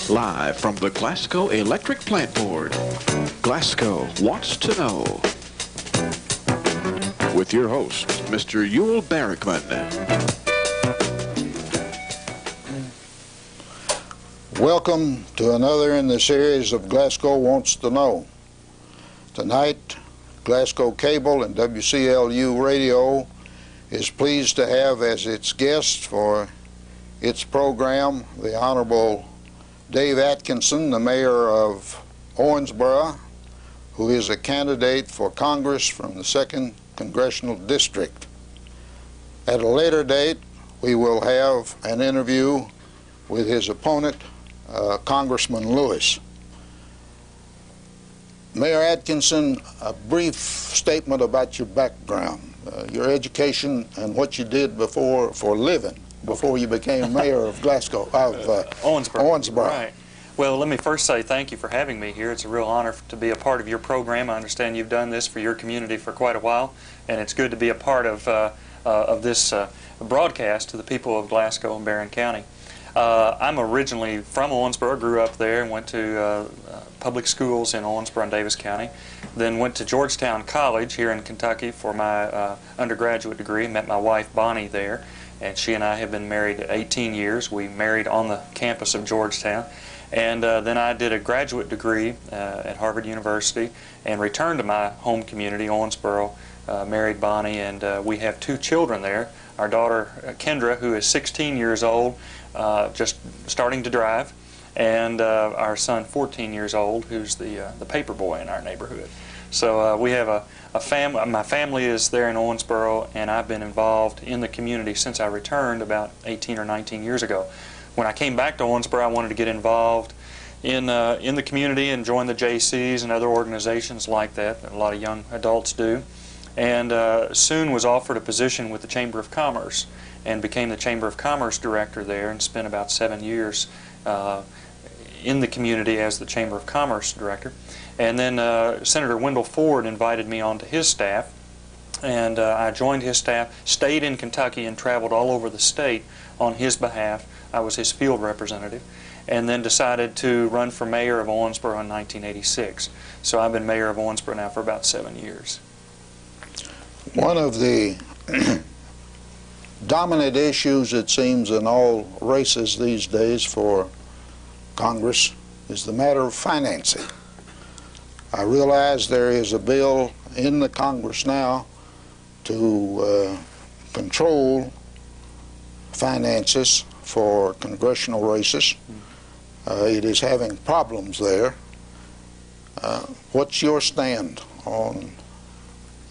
Live from the Glasgow Electric Plant Board, Glasgow Wants to Know. With your host, Mr. Uhel Barrickman. Welcome to another in the series of Glasgow Wants to Know. Tonight, Glasgow Cable and WCLU Radio is pleased to have as its guest for its program the Honorable David Atkinson, the Mayor of Owensboro, who is a candidate for Congress from the 2nd Congressional District. At a later date, we will have an interview with his opponent, Congressman Lewis. Mayor Atkinson, a brief statement about your background, your education, and what you did before for a living before you became mayor of Glasgow, Owensboro. Right. Well, let me first say thank you for having me here. It's a real honor to be a part of your program. I understand you've done this for your community for quite a while, and it's good to be a part of this broadcast to the people of Glasgow and Barron County. I'm originally from Owensboro, grew up there, and went to public schools in Owensboro and Davis County. Then went to Georgetown College here in Kentucky for my undergraduate degree. Met my wife Bonnie there, and she and I have been married 18 years. We married on the campus of Georgetown. And then I did a graduate degree at Harvard University and returned to my home community, Owensboro, married Bonnie, and we have 2 children there. Our daughter Kendra, who is 16 years old, just starting to drive, and our son 14 years old, who's the paper boy in our neighborhood. So we have a family. My family is there in Owensboro, and I've been involved in the community since I returned about 18 or 19 years ago. When I came back to Owensboro, I wanted to get involved in the community and join the JCs and other organizations like that a lot of young adults do, and soon was offered a position with the Chamber of Commerce and became the Chamber of Commerce director there, and spent about 7 years in the community as the Chamber of Commerce director. And then Senator Wendell Ford invited me onto his staff, and I joined his staff, stayed in Kentucky, and traveled all over the state on his behalf. I was his field representative, and then decided to run for mayor of Owensboro in 1986. So I've been mayor of Owensboro now for about 7 years. One of the dominant issues, it seems, in all races these days for Congress is the matter of financing. I realize there is a bill in the Congress now to control finances for congressional races. It is having problems there. What's your stand on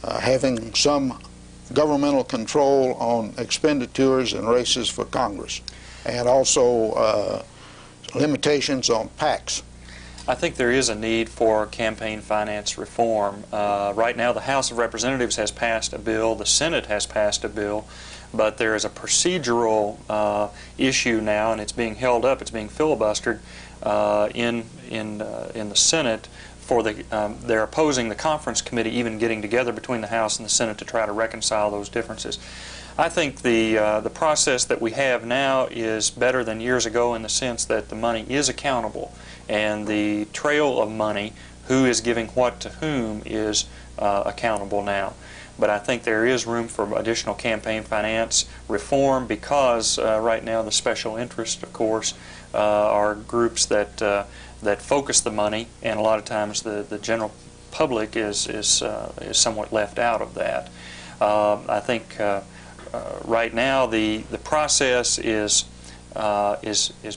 having some governmental control on expenditures and races for Congress, and also limitations on PACs? I think there is a need for campaign finance reform. Right now the House of Representatives has passed a bill, the Senate has passed a bill, but there is a procedural issue now, and it's being held up, it's being filibustered in the Senate. They're opposing the conference committee even getting together between the House and the Senate to try to reconcile those differences. I think the process that we have now is better than years ago in the sense that the money is accountable, and the trail of money, who is giving what to whom, is accountable now. But I think there is room for additional campaign finance reform, because right now the special interests, of course, are groups that focus the money, and a lot of times the general public is somewhat left out of that. I think right now the process is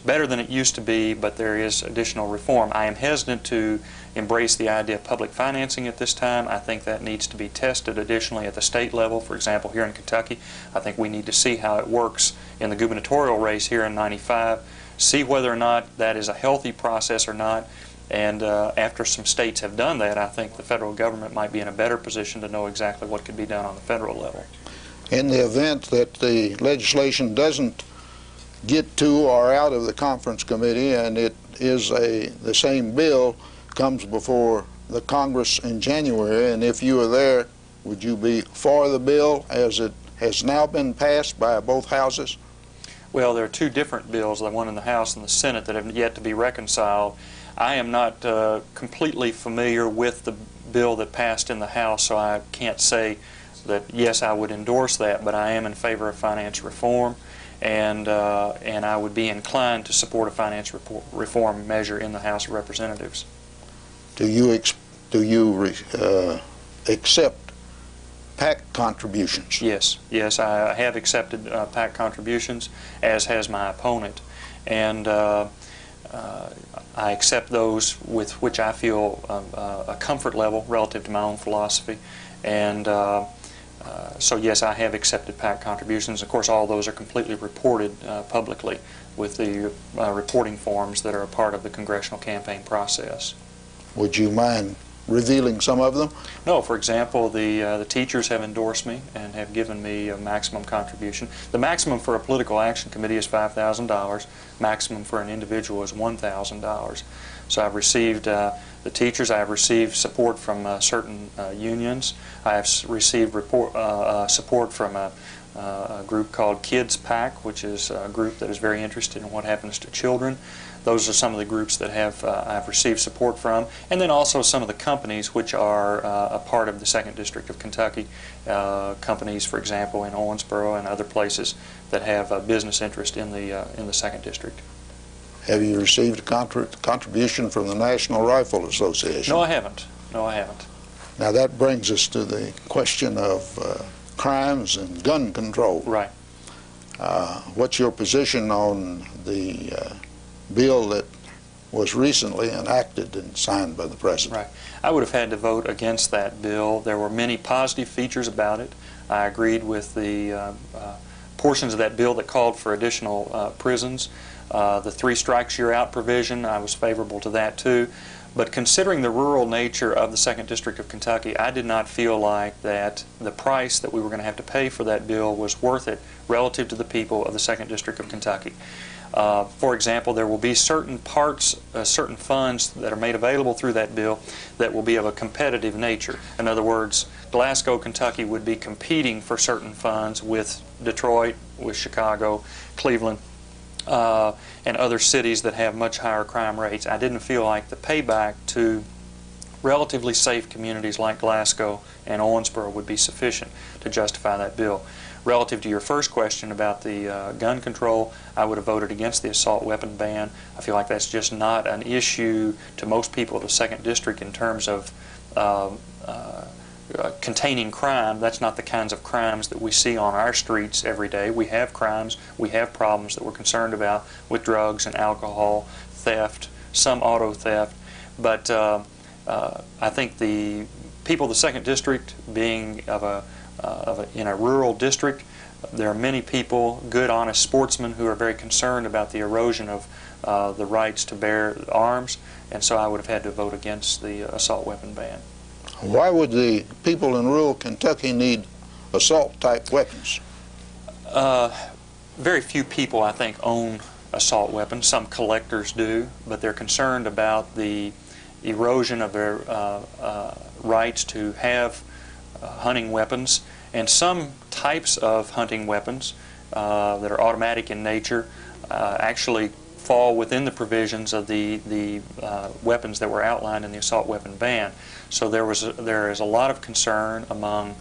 better than it used to be, but there is additional reform. I am hesitant to embrace the idea of public financing at this time. I think that needs to be tested additionally at the state level. For example, here in Kentucky, I think we need to see how it works in the gubernatorial race here in '95, see whether or not that is a healthy process or not, and after some states have done that, I think the federal government might be in a better position to know exactly what could be done on the federal level. In the event that the legislation doesn't get to or out of the conference committee, and it is the same bill comes before the Congress in January, and if you were there, would you be for the bill as it has now been passed by both houses? Well, there are two different bills, the one in the House and the Senate, that have yet to be reconciled. I am not completely familiar with the bill that passed in the House, so I can't say that, yes, I would endorse that, but I am in favor of finance reform, and I would be inclined to support a finance reform measure in the House of Representatives. Do you accept PAC contributions? Yes, yes, I have accepted PAC contributions, as has my opponent, and I accept those with which I feel a comfort level relative to my own philosophy, and so yes, I have accepted PAC contributions. Of course, all those are completely reported publicly with the reporting forms that are a part of the congressional campaign process. Would you mind revealing some of them? No, for example, the teachers have endorsed me and have given me a maximum contribution. The maximum for a political action committee is $5,000. Maximum for an individual is $1,000. So I've received the teachers. I have received support from certain unions. I have received support from a group called Kids PAC, which is a group that is very interested in what happens to children. Those are some of the groups that I've received support from, and then also some of the companies which are a part of the 2nd District of Kentucky, companies, for example, in Owensboro and other places that have a business interest in the 2nd District. Have you received a contribution from the National Rifle Association? No, I haven't. No, I haven't. Now that brings us to the question of crimes and gun control. Right. What's your position on the bill that was recently enacted and signed by the President? Right. I would have had to vote against that bill. There were many positive features about it. I agreed with the portions of that bill that called for additional prisons. The 3 strikes you're out provision, I was favorable to that too. But considering the rural nature of the 2nd District of Kentucky, I did not feel like that the price that we were going to have to pay for that bill was worth it relative to the people of the 2nd District of Kentucky. For example, there will be certain parts, certain funds that are made available through that bill that will be of a competitive nature. In other words, Glasgow, Kentucky would be competing for certain funds with Detroit, with Chicago, Cleveland, and other cities that have much higher crime rates. I didn't feel like the payback to relatively safe communities like Glasgow and Owensboro would be sufficient to justify that bill. Relative to your first question about the gun control, I would have voted against the assault weapon ban. I feel like that's just not an issue to most people of the 2nd District in terms of containing crime. That's not the kinds of crimes that we see on our streets every day. We have crimes, we have problems that we're concerned about with drugs and alcohol, theft, some auto theft, but I think the people of the 2nd District, being in a rural district, there are many people, good, honest sportsmen, who are very concerned about the erosion of the rights to bear arms, and so I would have had to vote against the assault weapon ban. Why would the people in rural Kentucky need assault-type weapons? Very few people, I think, own assault weapons. Some collectors do, but they're concerned about the erosion of their rights to have hunting weapons, and some types of hunting weapons that are automatic in nature actually fall within the provisions of the weapons that were outlined in the assault weapon ban. So there is a lot of concern among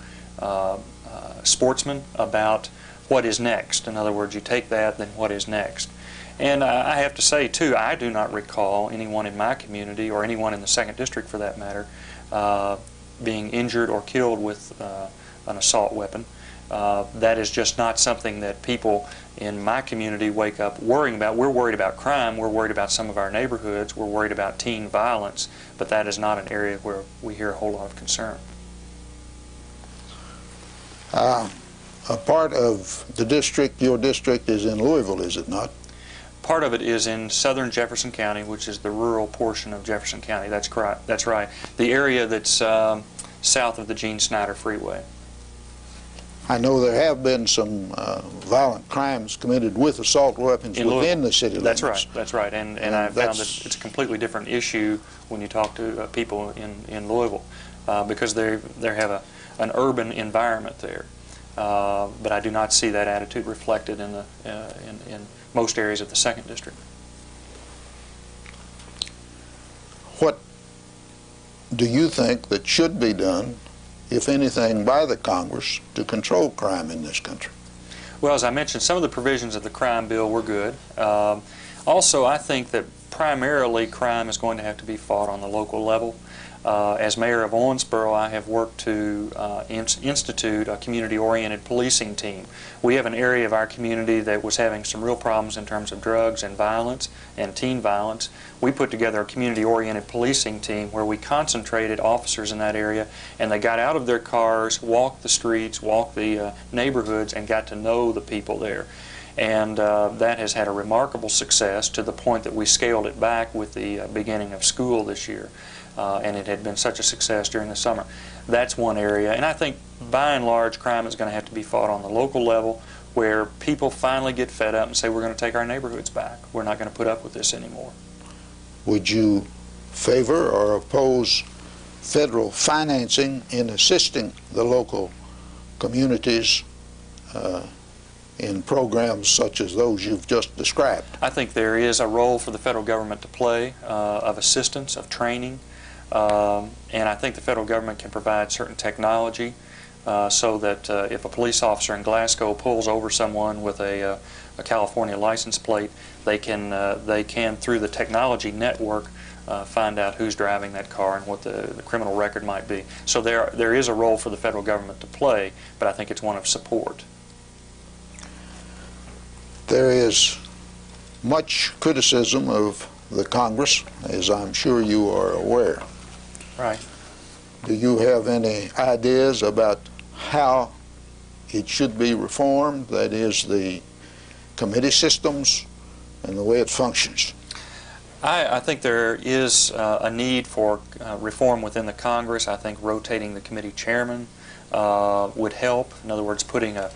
sportsmen about what is next. In other words, you take that, then what is next? And I have to say too, I do not recall anyone in my community, or anyone in the 2nd District for that matter, being injured or killed with an assault weapon. That is just not something that people in my community wake up worrying about. We're worried about crime, we're worried about some of our neighborhoods, we're worried about teen violence, but that is not an area where we hear a whole lot of concern. A part of the district, your district, is in Louisville, is it not? Part of it is in southern Jefferson County, which is the rural portion of Jefferson County. That's correct. That's right. The area that's south of the Gene Snyder Freeway. I know there have been some violent crimes committed with assault weapons within the city limits. That's right. That's right. And I found that it's a completely different issue when you talk to people in Louisville because they have an urban environment there. but I do not see that attitude reflected in most areas of the 2nd District. What do you think that should be done, if anything, by the Congress to control crime in this country? Well, as I mentioned, some of the provisions of the crime bill were good. Also, I think that primarily crime is going to have to be fought on the local level. As mayor of Owensboro, I have worked to institute a community-oriented policing team. We have an area of our community that was having some real problems in terms of drugs and violence and teen violence. We put together a community-oriented policing team where we concentrated officers in that area, and they got out of their cars, walked the streets, walked the neighborhoods, and got to know the people there. And that has had a remarkable success, to the point that we scaled it back with the beginning of school this year. And it had been such a success during the summer. That's one area. And I think by and large crime is going to have to be fought on the local level, where people finally get fed up and say, we're going to take our neighborhoods back. We're not going to put up with this anymore. Would you favor or oppose federal financing in assisting the local communities in programs such as those you've just described? I think there is a role for the federal government to play, of assistance, of training, and I think the federal government can provide certain technology so that if a police officer in Glasgow pulls over someone with a California license plate, they can through the technology network find out who's driving that car and what the criminal record might be. So there is a role for the federal government to play, but I think it's one of support. There is much criticism of the Congress, as I'm sure you are aware. Right. Do you have any ideas about how it should be reformed, that is, the committee systems and the way it functions? I think there is a need for reform within the Congress. I think rotating the committee chairman would help. In other words, putting a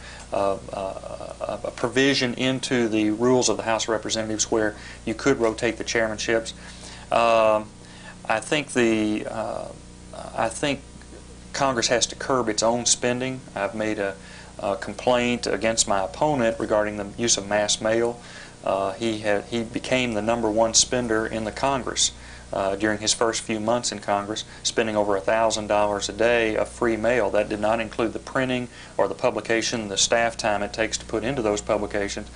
provision into the rules of the House of Representatives where you could rotate the chairmanships. I think Congress has to curb its own spending. I've made a complaint against my opponent regarding the use of mass mail. He became the #1 spender in the Congress during his first few months in Congress, spending over $1,000 a day of free mail. That did not include the printing or the publication, the staff time it takes to put into those publications.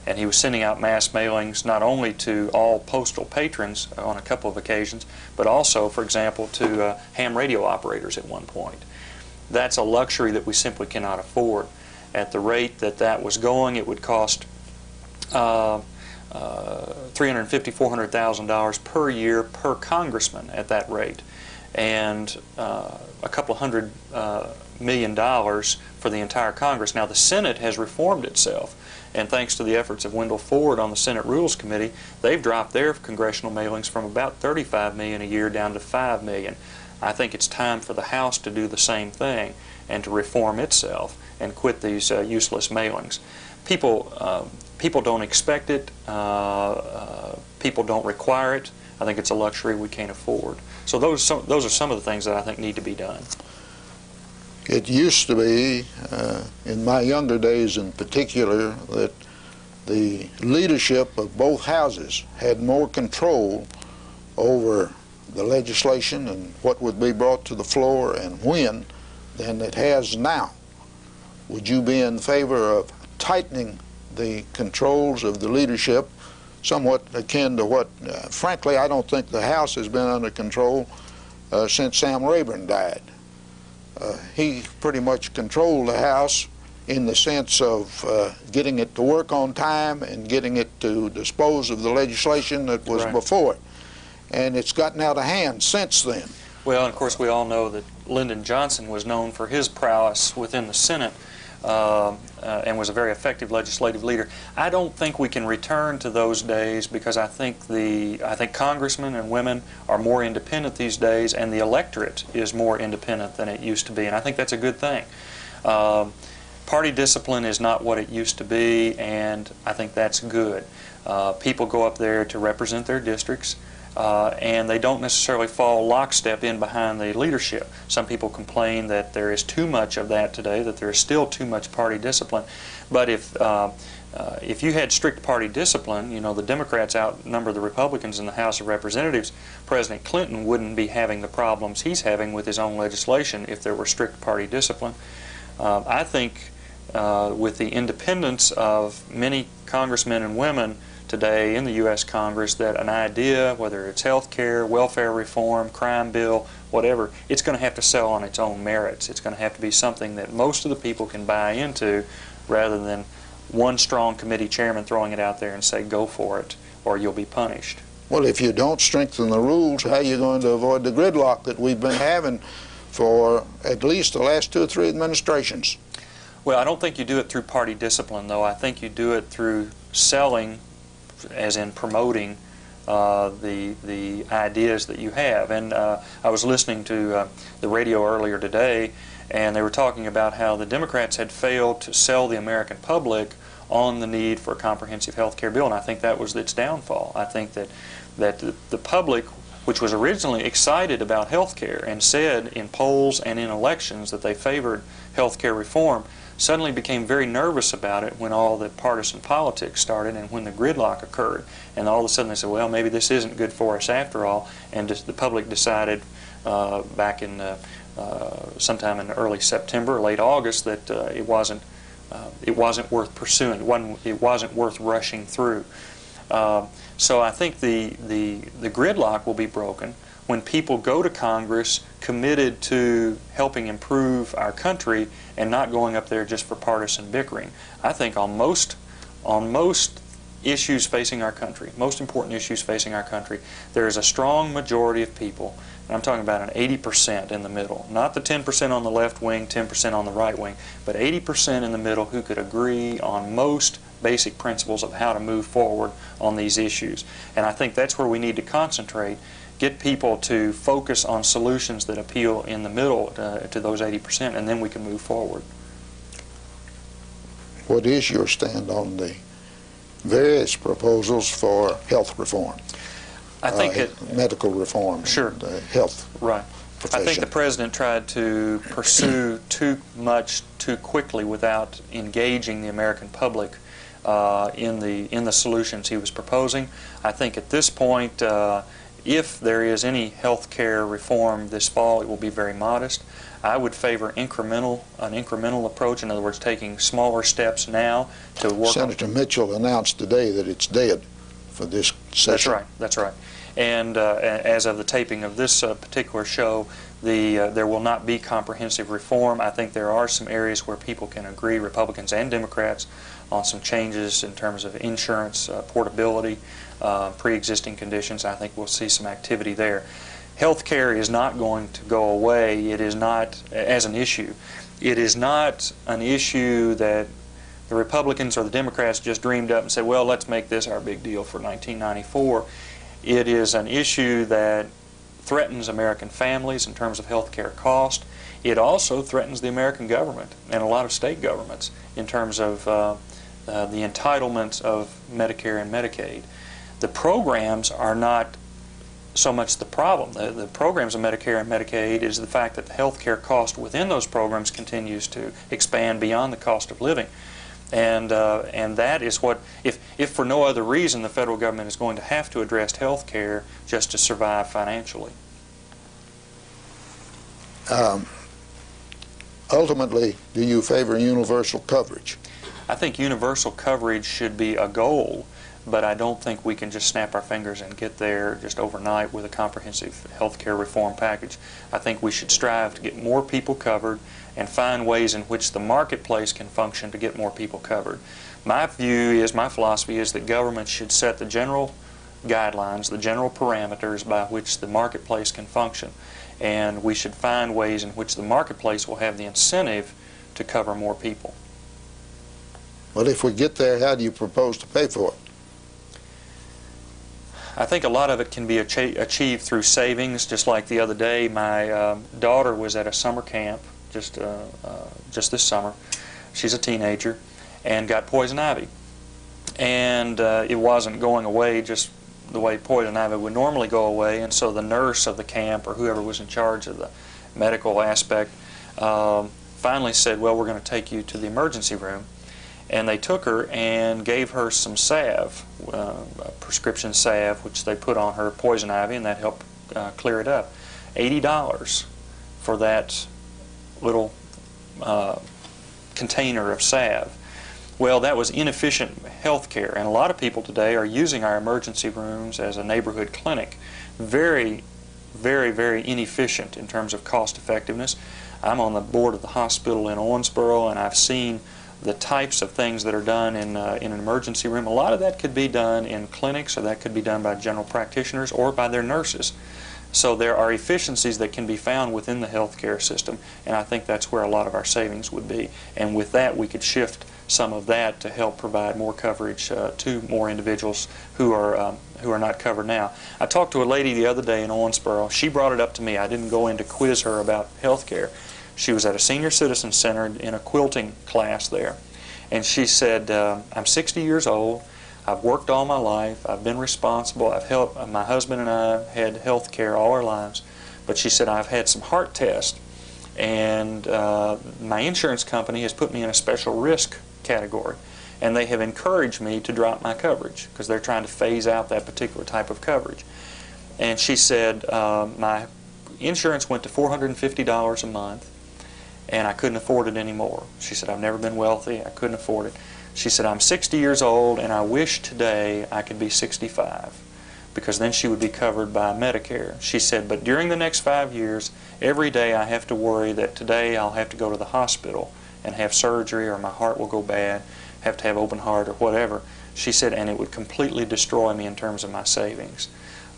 And he was sending out mass mailings not only to all postal patrons on a couple of occasions, but also, for example, to ham radio operators at one point. That's a luxury that we simply cannot afford. At the rate that that was going, it would cost $350,000, $400,000 per year per congressman at that rate, and a couple $100 million for the entire Congress. Now the Senate has reformed itself, and thanks to the efforts of Wendell Ford on the Senate Rules Committee, they've dropped their congressional mailings from about $35 million a year down to $5 million. I think it's time for the House to do the same thing and to reform itself and quit these useless mailings. People don't expect it. People don't require it. I think it's a luxury we can't afford. So those are some of the things that I think need to be done. It used to be, in my younger days in particular, that the leadership of both houses had more control over the legislation and what would be brought to the floor and when than it has now. Would you be in favor of tightening the controls of the leadership, somewhat akin to what, frankly, I don't think the House has been under control since Sam Rayburn died. He pretty much controlled the House in the sense of getting it to work on time and getting it to dispose of the legislation that was before it. And it's gotten out of hand since then. Well, and of course we all know that Lyndon Johnson was known for his prowess within the Senate and was a very effective legislative leader. I don't think we can return to those days because I think congressmen and women are more independent these days, and the electorate is more independent than it used to be, and I think that's a good thing. Party discipline is not what it used to be, and I think that's good. People go up there to represent their districts. and they don't necessarily fall lockstep in behind the leadership. Some people complain that there is too much of that today, that there is still too much party discipline. But if you had strict party discipline, you know, the Democrats outnumber the Republicans in the House of Representatives. President Clinton wouldn't be having the problems he's having with his own legislation if there were strict party discipline. I think with the independence of many congressmen and women today in the U.S. Congress, that an idea, whether it's health care, welfare reform, crime bill, whatever, it's going to have to sell on its own merits. It's going to have to be something that most of the people can buy into, rather than one strong committee chairman throwing it out there and say, go for it, or you'll be punished. Well, if you don't strengthen the rules, how are you going to avoid the gridlock that we've been having for at least the last 2 or 3 administrations? Well, I don't think you do it through party discipline, though. I think you do it through selling, as in promoting the ideas that you have. And I was listening to the radio earlier today, and they were talking about how the Democrats had failed to sell the American public on the need for a comprehensive health care bill, and I think that was its downfall. I think that the public, which was originally excited about health care and said in polls and in elections that they favored health care reform, suddenly became very nervous about it when all the partisan politics started and when the gridlock occurred. And all of a sudden they said, well, maybe this isn't good for us after all, and just the public decided back in sometime in early September or late August that it wasn't worth pursuing. It wasn't worth rushing through. So I think the gridlock will be broken when people go to Congress committed to helping improve our country and not going up there just for partisan bickering. I think on most issues facing our country, most important issues facing our country, there is a strong majority of people, and I'm talking about an 80% in the middle, not the 10% on the left wing, 10% on the right wing, but 80% in the middle who could agree on most basic principles of how to move forward on these issues. And I think that's where we need to concentrate, get people to focus on solutions that appeal in the middle to those 80%, and then we can move forward. What is your stand on the various proposals for health reform? I think medical reform. Sure. The health right. profession. I think the president tried to pursue too much too quickly without engaging the American public in the solutions he was proposing. I think at this point, if there is any health care reform this fall, it will be very modest. I would favor an incremental approach, in other words, taking smaller steps now to work Senator Mitchell announced today that it's dead for this session. That's right. And as of the taping of this particular show, there will not be comprehensive reform. I think there are some areas where people can agree, Republicans and Democrats, on some changes in terms of insurance, portability, pre-existing conditions. I think we'll see some activity there. Health care is not going to go away. It is not, as an issue, it is not an issue that the Republicans or the Democrats just dreamed up and said, well, let's make this our big deal for 1994. It is an issue that threatens American families in terms of health care cost. It also threatens the American government and a lot of state governments in terms of the entitlements of Medicare and Medicaid. The programs are not so much the problem. The programs of Medicare and Medicaid is the fact that the health care cost within those programs continues to expand beyond the cost of living. And that is what, if for no other reason, the federal government is going to have to address health care just to survive financially. Ultimately, do you favor universal coverage? I think universal coverage should be a goal, but I don't think we can just snap our fingers and get there just overnight with a comprehensive health care reform package. I think we should strive to get more people covered and find ways in which the marketplace can function to get more people covered. My philosophy is that government should set the general guidelines, the general parameters by which the marketplace can function, and we should find ways in which the marketplace will have the incentive to cover more people. Well, if we get there, how do you propose to pay for it? I think a lot of it can be achieved through savings. Just like the other day, my daughter was at a summer camp just this summer. She's a teenager and got poison ivy, and it wasn't going away just the way poison ivy would normally go away, and so the nurse of the camp or whoever was in charge of the medical aspect finally said, well, we're going to take you to the emergency room. And they took her and gave her some salve, prescription salve, which they put on her, poison ivy, and that helped clear it up. $80 for that little container of salve. Well, that was inefficient health care, and a lot of people today are using our emergency rooms as a neighborhood clinic. Very, very, very inefficient in terms of cost effectiveness. I'm on the board of the hospital in Owensboro, and I've seen the types of things that are done in an emergency room. A lot of that could be done in clinics, or that could be done by general practitioners or by their nurses. So there are efficiencies that can be found within the healthcare system, and I think that's where a lot of our savings would be. And with that, we could shift some of that to help provide more coverage to more individuals who are not covered now. I talked to a lady the other day in Owensboro. She brought it up to me. I didn't go in to quiz her about healthcare. She was at a senior citizen center in a quilting class there, and she said, I'm 60 years old. I've worked all my life. I've been responsible. I've helped. My husband and I had health care all our lives. But she said, I've had some heart tests, and my insurance company has put me in a special risk category, and they have encouraged me to drop my coverage because they're trying to phase out that particular type of coverage. And she said, my insurance went to $450 a month, and I couldn't afford it anymore. She said, I've never been wealthy. I couldn't afford it. She said, I'm 60 years old, and I wish today I could be 65, because then she would be covered by Medicare. She said, but during the next 5 years, every day I have to worry that today I'll have to go to the hospital and have surgery, or my heart will go bad, have to have open heart, or whatever. She said, and it would completely destroy me in terms of my savings.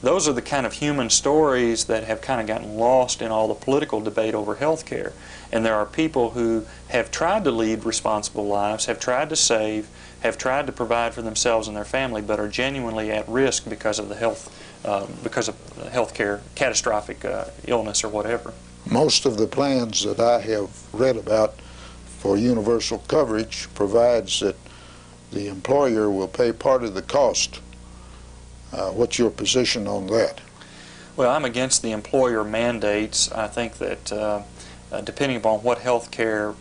Those are the kind of human stories that have kind of gotten lost in all the political debate over health care. And there are people who have tried to lead responsible lives, have tried to save, have tried to provide for themselves and their family, but are genuinely at risk because of the health care, catastrophic illness or whatever. Most of the plans that I have read about for universal coverage provides that the employer will pay part of the cost. What's your position on that? Well, I'm against the employer mandates. I think that depending upon what health care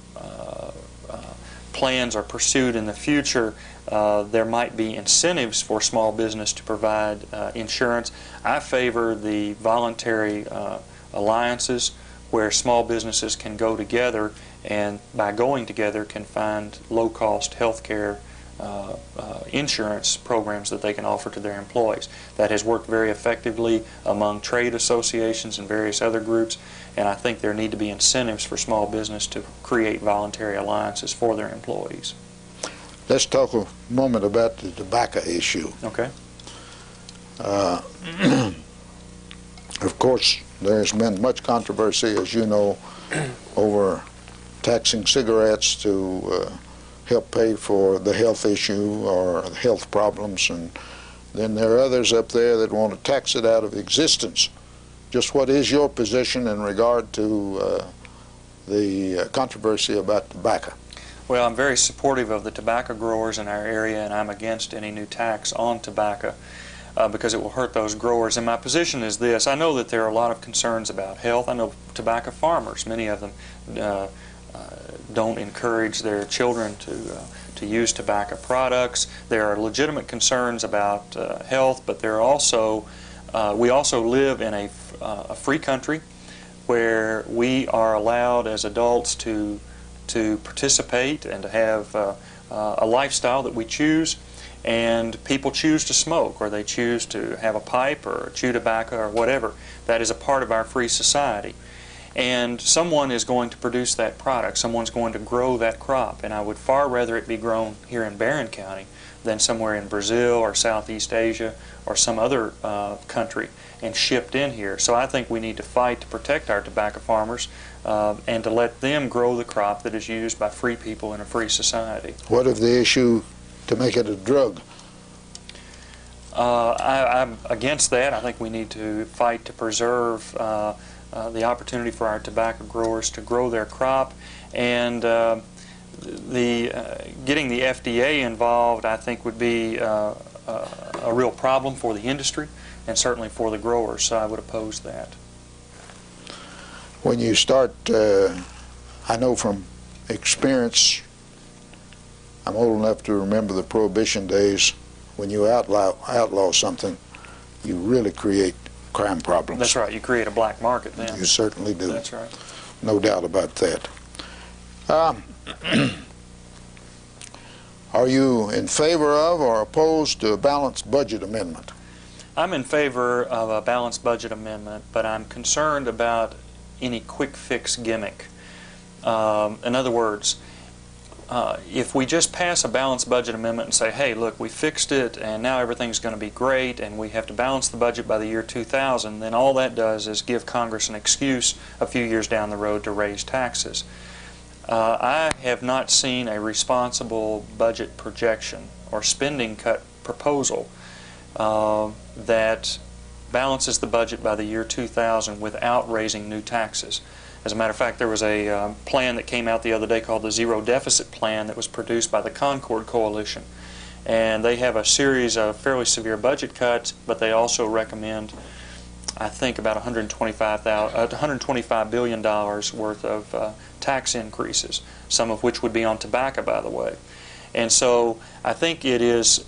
plans are pursued in the future, there might be incentives for small business to provide insurance. I favor the voluntary alliances where small businesses can go together, and by going together can find low-cost health care insurance programs that they can offer to their employees. That has worked very effectively among trade associations and various other groups, and I think there need to be incentives for small business to create voluntary alliances for their employees. Let's talk a moment about the tobacco issue. Okay. Of course, there's been much controversy, as you know, over taxing cigarettes to help pay for the health issue or health problems, and then there are others up there that want to tax it out of existence. Just what is your position in regard to the controversy about tobacco? Well, I'm very supportive of the tobacco growers in our area, and I'm against any new tax on tobacco because it will hurt those growers. And my position is this: I know that there are a lot of concerns about health. I know tobacco farmers, many of them don't encourage their children to use tobacco products. There are legitimate concerns about health, but there are also we also live in a free country where we are allowed as adults to participate and to have a lifestyle that we choose, and people choose to smoke, or they choose to have a pipe or chew tobacco or whatever. That is a part of our free society. And someone is going to produce that product. Someone's going to grow that crop, and I would far rather it be grown here in Barron County than somewhere in Brazil or Southeast Asia or some other country and shipped in here. So I think we need to fight to protect our tobacco farmers and to let them grow the crop that is used by free people in a free society. What of the issue to make it a drug? I'm against that. I think we need to fight to preserve the opportunity for our tobacco growers to grow their crop, and getting the FDA involved, I think, would be a a real problem for the industry and certainly for the growers, so I would oppose that. When you start, I know from experience, I'm old enough to remember the Prohibition days. When you outlaw something, you really create crime problems. That's right. You create a black market then. You certainly do. That's right. No doubt about that. Are you in favor of or opposed to a balanced budget amendment? I'm in favor of a balanced budget amendment, but I'm concerned about any quick fix gimmick. In other words, if we just pass a balanced budget amendment and say, hey, look, we fixed it and now everything's going to be great and we have to balance the budget by the year 2000, then all that does is give Congress an excuse a few years down the road to raise taxes. I have not seen a responsible budget projection or spending cut proposal that balances the budget by the year 2000 without raising new taxes. As a matter of fact, there was a plan that came out the other day called the Zero Deficit Plan that was produced by the Concord Coalition. And they have a series of fairly severe budget cuts, but they also recommend, I think, about $125 billion worth of tax increases, some of which would be on tobacco, by the way. And so I think it is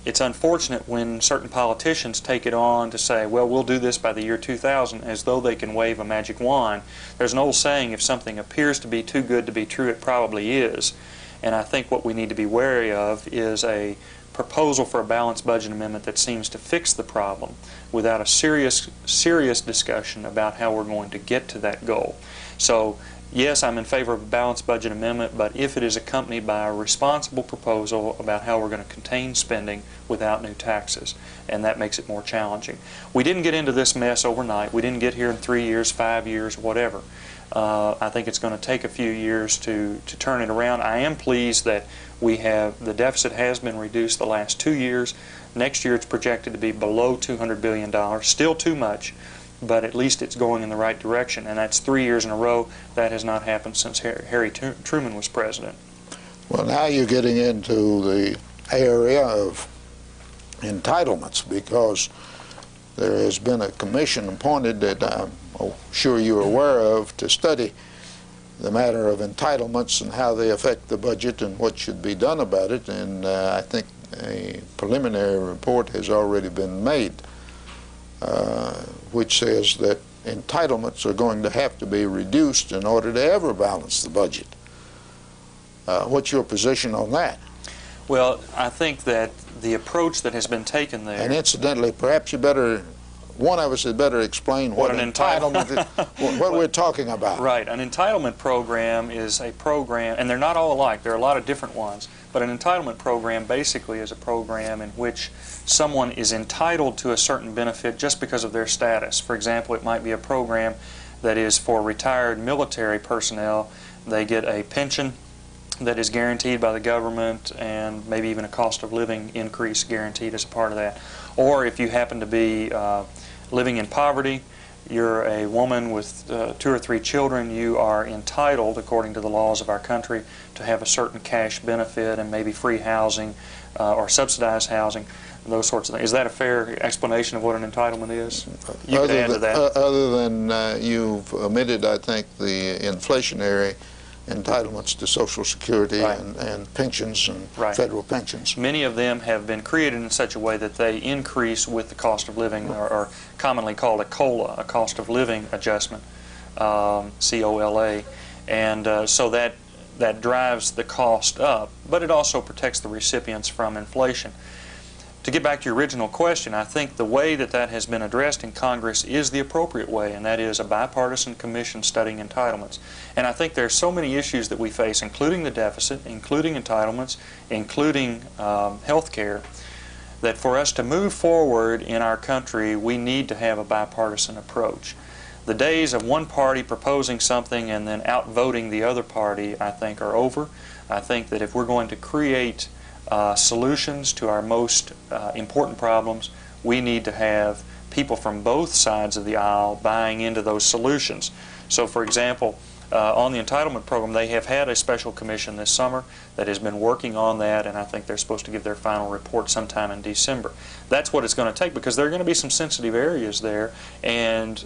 it's unfortunate when certain politicians take it on to say, well, we'll do this by the year 2000, as though they can wave a magic wand. There's an old saying, if something appears to be too good to be true, it probably is. And I think what we need to be wary of is a proposal for a balanced budget amendment that seems to fix the problem without a serious discussion about how we're going to get to that goal. So yes, I'm in favor of a balanced budget amendment, but if it is accompanied by a responsible proposal about how we're going to contain spending without new taxes, and that makes it more challenging. We didn't get into this mess overnight. We didn't get here in 3 years, 5 years, whatever. I think it's going to take a few years to turn it around. I am pleased that the deficit has been reduced the last 2 years. Next year it's projected to be below $200 billion, still too much, but at least it's going in the right direction, and that's 3 years in a row. That has not happened since Harry Truman was president. Well, now you're getting into the area of entitlements, because there has been a commission appointed that I'm sure you're aware of to study the matter of entitlements and how they affect the budget and what should be done about it, and I think a preliminary report has already been made which says that entitlements are going to have to be reduced in order to ever balance the budget. What's your position on that? Well, I think that the approach that has been taken there... And incidentally, perhaps one of us had better explain what an entitlement is, what we're talking about. Right. An entitlement program is a program, and they're not all alike. There are a lot of different ones. But an entitlement program basically is a program in which someone is entitled to a certain benefit just because of their status. For example, it might be a program that is for retired military personnel. They get a pension that is guaranteed by the government, and maybe even a cost of living increase guaranteed as a part of that. Or if you happen to be living in poverty, you're a woman with 2 or 3 children, you are entitled, according to the laws of our country, to have a certain cash benefit and maybe free housing or subsidized housing, those sorts of things. Is that a fair explanation of what an entitlement is? You could add to that. Other than you've omitted, I think, the inflationary entitlements to Social Security and pensions and federal pensions. Many of them have been created in such a way that they increase with the cost of living, or commonly called a COLA, a cost of living adjustment, C-O-L-A, and so that drives the cost up, but it also protects the recipients from inflation. To get back to your original question, I think the way that has been addressed in Congress is the appropriate way, and that is a bipartisan commission studying entitlements. And I think there are so many issues that we face, including the deficit, including entitlements, including health care, that for us to move forward in our country, we need to have a bipartisan approach. The days of one party proposing something and then outvoting the other party, I think, are over. I think that if we're going to create solutions to our most important problems, we need to have people from both sides of the aisle buying into those solutions. So, for example, on the entitlement program, they have had a special commission this summer that has been working on that, and I think they're supposed to give their final report sometime in December. That's what it's going to take, because there are going to be some sensitive areas there, and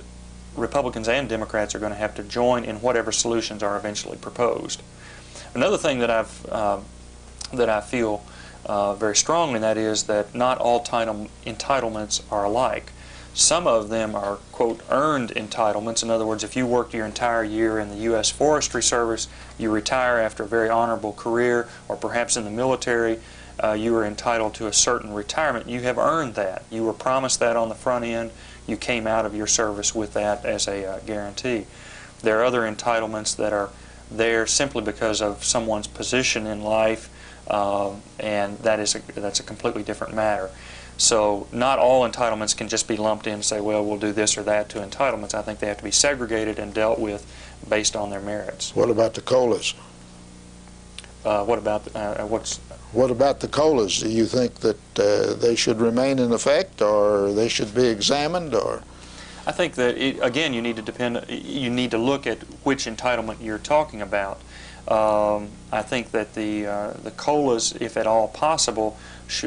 Republicans and Democrats are going to have to join in whatever solutions are eventually proposed. Another thing that I feel very strongly, and that is that not all entitlements are alike. Some of them are, quote, earned entitlements. In other words, if you worked your entire year in the U.S. Forestry Service, you retire after a very honorable career, or perhaps in the military, you are entitled to a certain retirement. You have earned that. You were promised that on the front end. You came out of your service with that as a guarantee. There are other entitlements that are there simply because of someone's position in life, and that's a completely different matter. So not all entitlements can just be lumped in and say, well, we'll do this or that to entitlements. I think they have to be segregated and dealt with based on their merits. What about the COLAs? What about the COLAs? Do you think that they should remain in effect, or they should be examined, or? I think that again, you need to look at which entitlement you're talking about. I think that the COLAs, if at all possible,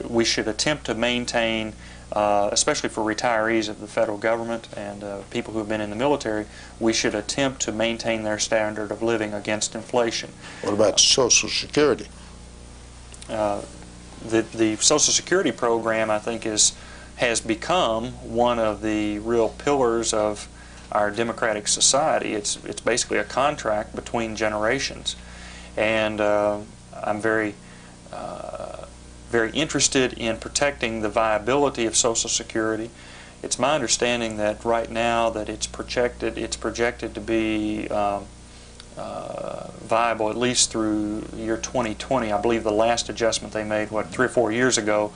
we should attempt to maintain, especially for retirees of the federal government and people who have been in the military, we should attempt to maintain their standard of living against inflation. What about Social Security? The Social Security program, I think, has become one of the real pillars of our democratic society. It's basically a contract between generations, and I'm very interested in protecting the viability of Social Security. It's my understanding that right now that it's projected to be viable at least through the year 2020. I believe the last adjustment they made, 3 or 4 years ago,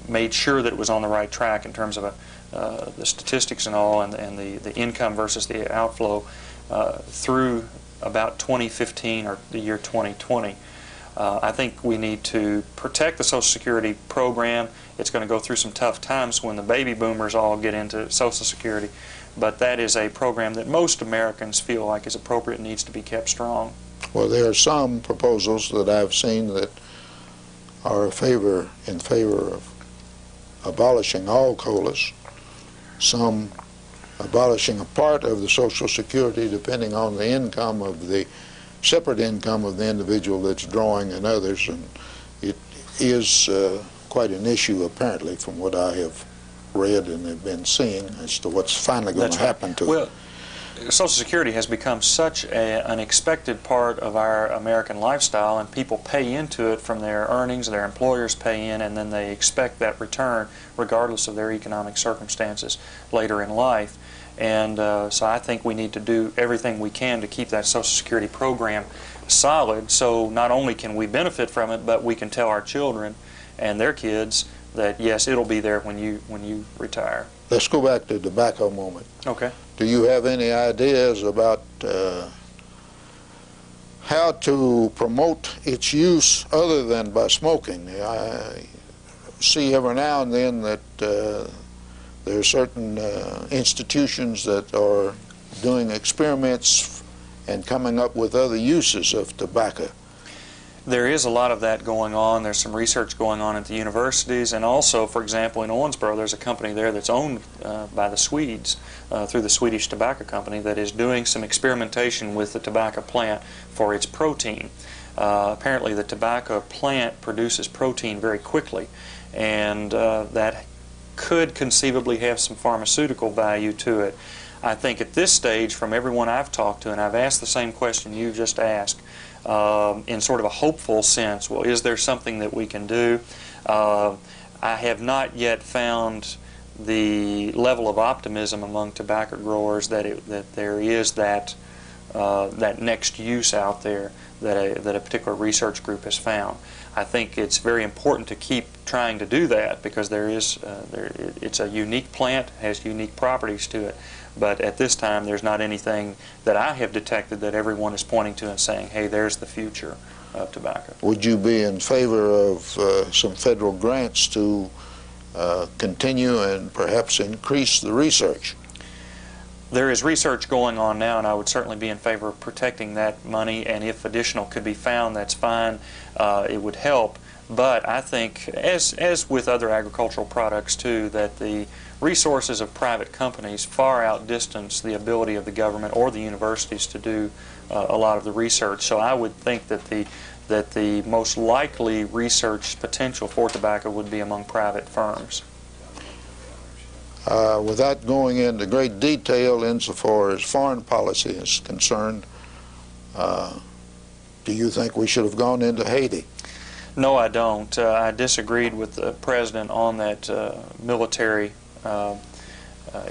made sure that it was on the right track in terms of the statistics and all, and the income versus the outflow through about 2015 or the year 2020. I think we need to protect the Social Security program. It's going to go through some tough times when the baby boomers all get into Social Security, but that is a program that most Americans feel like is appropriate and needs to be kept strong. Well, there are some proposals that I've seen that are in favor of abolishing all COLAs, some abolishing a part of the Social Security depending on the income of the separate income of the individual that's drawing, and others, and it is quite an issue apparently from what I have read and have been seeing as to what's finally going to happen to it. Well, Social Security has become such an expected part of our American lifestyle, and people pay into it from their earnings, their employers pay in, and then they expect that return regardless of their economic circumstances later in life. And so I think we need to do everything we can to keep that Social Security program solid, so not only can we benefit from it, but we can tell our children and their kids that yes, it'll be there when you retire. Let's go back to tobacco a moment. Okay. Do you have any ideas about how to promote its use other than by smoking? I see every now and then that there are certain institutions that are doing experiments and coming up with other uses of tobacco. There is a lot of that going on. There's some research going on at the universities, and also, for example, in Owensboro, there's a company there that's owned by the Swedes through the Swedish Tobacco Company that is doing some experimentation with the tobacco plant for its protein. Apparently, the tobacco plant produces protein very quickly, and that could conceivably have some pharmaceutical value to it. I think at this stage, from everyone I've talked to, and I've asked the same question you just asked, in sort of a hopeful sense, well, is there something that we can do? I have not yet found the level of optimism among tobacco growers that there is that next use out there that a particular research group has found. I think it's very important to keep trying to do that because it's a unique plant, has unique properties to it. But at this time, there's not anything that I have detected that everyone is pointing to and saying, hey, there's the future of tobacco. Would you be in favor of some federal grants to continue and perhaps increase the research? There is research going on now, and I would certainly be in favor of protecting that money, and if additional could be found, that's fine. It would help. But I think, as with other agricultural products too, that the resources of private companies far outdistance the ability of the government or the universities to do a lot of the research. So I would think that the most likely research potential for tobacco would be among private firms. Without going into great detail insofar as foreign policy is concerned, do you think we should have gone into Haiti? No, I don't. I disagreed with the President on that military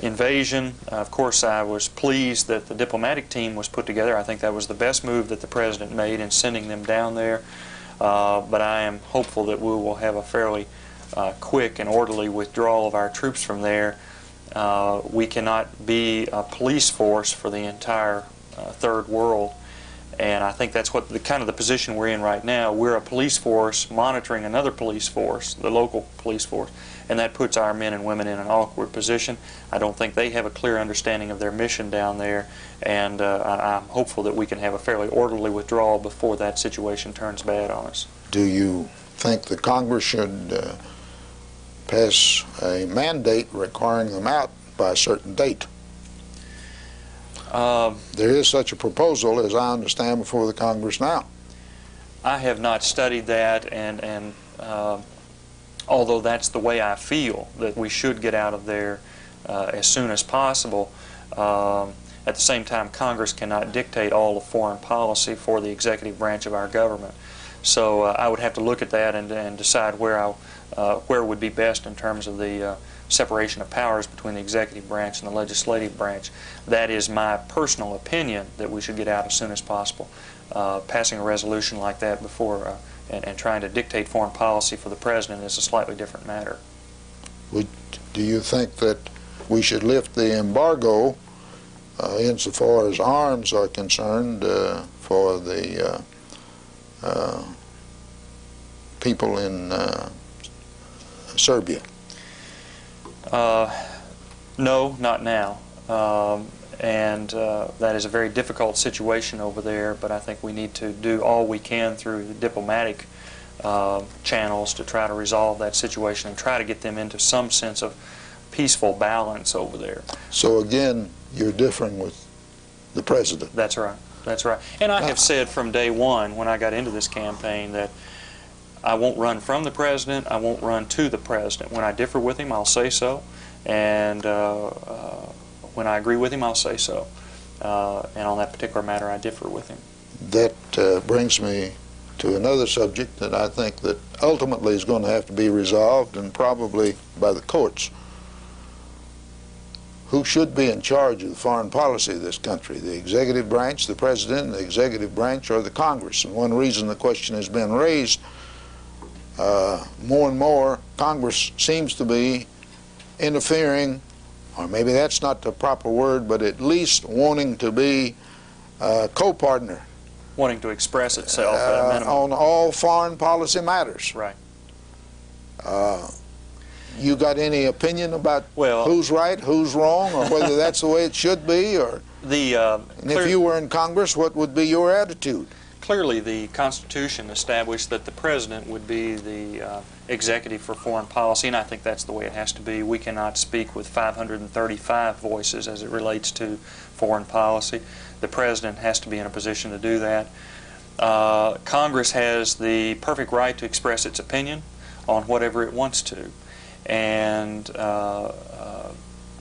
invasion. Of course, I was pleased that the diplomatic team was put together. I think that was the best move that the President made in sending them down there. But I am hopeful that we will have a fairly quick and orderly withdrawal of our troops from there. We cannot be a police force for the entire third world, and I think that's what the kind of the position we're in right now. We're a police force monitoring another police force, the local police force, and that puts our men and women in an awkward position. I don't think they have a clear understanding of their mission down there, and I'm hopeful that we can have a fairly orderly withdrawal before that situation turns bad on us. Do you think the Congress should pass a mandate requiring them out by a certain date? There is such a proposal, as I understand, before the Congress now. I have not studied that, and although that's the way I feel, that we should get out of there as soon as possible, at the same time Congress cannot dictate all of foreign policy for the executive branch of our government. So I would have to look at that and decide where would be best in terms of the separation of powers between the executive branch and the legislative branch. That is my personal opinion, that we should get out as soon as possible. Passing a resolution like that before and trying to dictate foreign policy for the President is a slightly different matter. Do you think that we should lift the embargo insofar as arms are concerned for the people in Serbia? No, not now. And that is a very difficult situation over there, but I think we need to do all we can through the diplomatic channels to try to resolve that situation and try to get them into some sense of peaceful balance over there. So again, you're differing with the President. That's right. That's right. And I have said from day one when I got into this campaign that I won't run from the President, I won't run to the President. When I differ with him, I'll say so, and when I agree with him, I'll say so. And on that particular matter, I differ with him. That brings me to another subject that I think that ultimately is going to have to be resolved, and probably by the courts. Who should be in charge of the foreign policy of this country? The executive branch, the President, the executive branch, or the Congress? And one reason the question has been raised, more and more, Congress seems to be interfering, or maybe that's not the proper word, but at least wanting to be a co-partner. Wanting to express itself at a minimum. On all foreign policy matters. Right. You got any opinion about who's right, who's wrong, or whether that's the way it should be? Or and if you were in Congress, what would be your attitude? Clearly, the Constitution established that the President would be the executive for foreign policy, and I think that's the way it has to be. We cannot speak with 535 voices as it relates to foreign policy. The President has to be in a position to do that. Congress has the perfect right to express its opinion on whatever it wants to. And of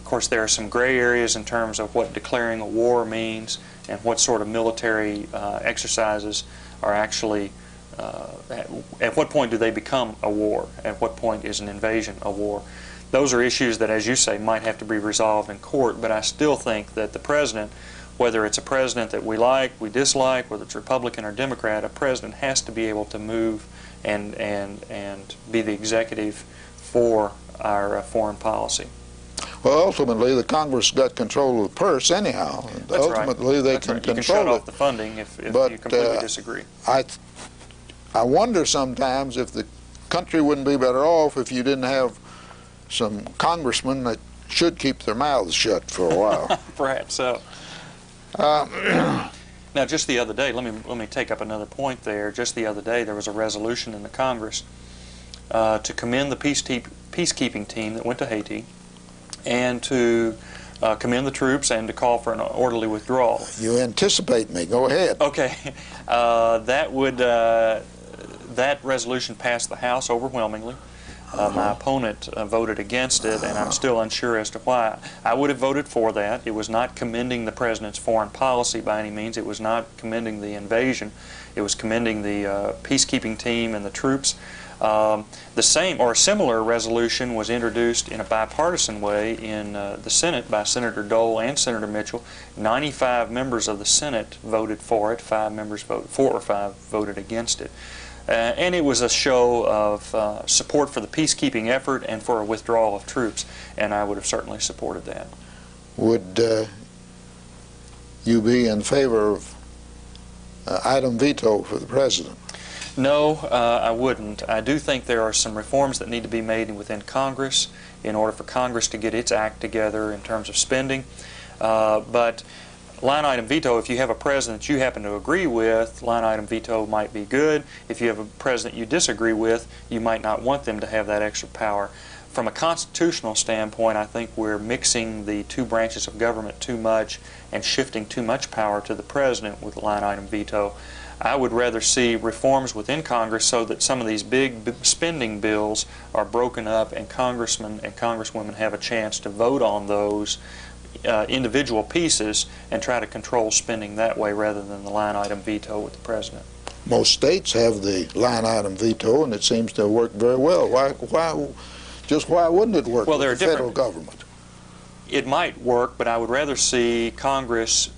course there are some gray areas in terms of what declaring a war means and what sort of military exercises are actually, at what point do they become a war? At what point is an invasion a war? Those are issues that, as you say, might have to be resolved in court, but I still think that the President, whether it's a President that we like, we dislike, whether it's Republican or Democrat, a President has to be able to move and be the executive for our foreign policy. Well, ultimately, the Congress got control of the purse anyhow. And That's ultimately, right. they That's can right. control You can shut it. off the funding if you completely disagree. I wonder sometimes if the country wouldn't be better off if you didn't have some congressmen that should keep their mouths shut for a while. Perhaps so. Now, just the other day, let me take up another point there. Just the other day, there was a resolution in the Congress to commend the peacekeeping team that went to Haiti, and to commend the troops, and to call for an orderly withdrawal. You anticipate me. Go ahead. Okay. That resolution passed the House overwhelmingly. My opponent voted against it, and I'm still unsure as to why. I would have voted for that. It was not commending the President's foreign policy by any means. It was not commending the invasion. It was commending the peacekeeping team and the troops. The same or a similar resolution was introduced in a bipartisan way in the Senate by Senator Dole and Senator Mitchell. 95 members of the Senate voted for it. 4 or 5 voted against it. And it was a show of support for the peacekeeping effort and for a withdrawal of troops, and I would have certainly supported that. Would you be in favor of item veto for the President? No, I wouldn't. I do think there are some reforms that need to be made within Congress in order for Congress to get its act together in terms of spending. But line item veto, if you have a president that you happen to agree with, line item veto might be good. If you have a president you disagree with, you might not want them to have that extra power. From a constitutional standpoint, I think we're mixing the two branches of government too much and shifting too much power to the president with line item veto. I would rather see reforms within Congress so that some of these big spending bills are broken up and congressmen and congresswomen have a chance to vote on those individual pieces and try to control spending that way rather than the line item veto with the president. Most states have the line item veto, and it seems to work very well. Why wouldn't it work with the federal government? It might work, but I would rather see Congress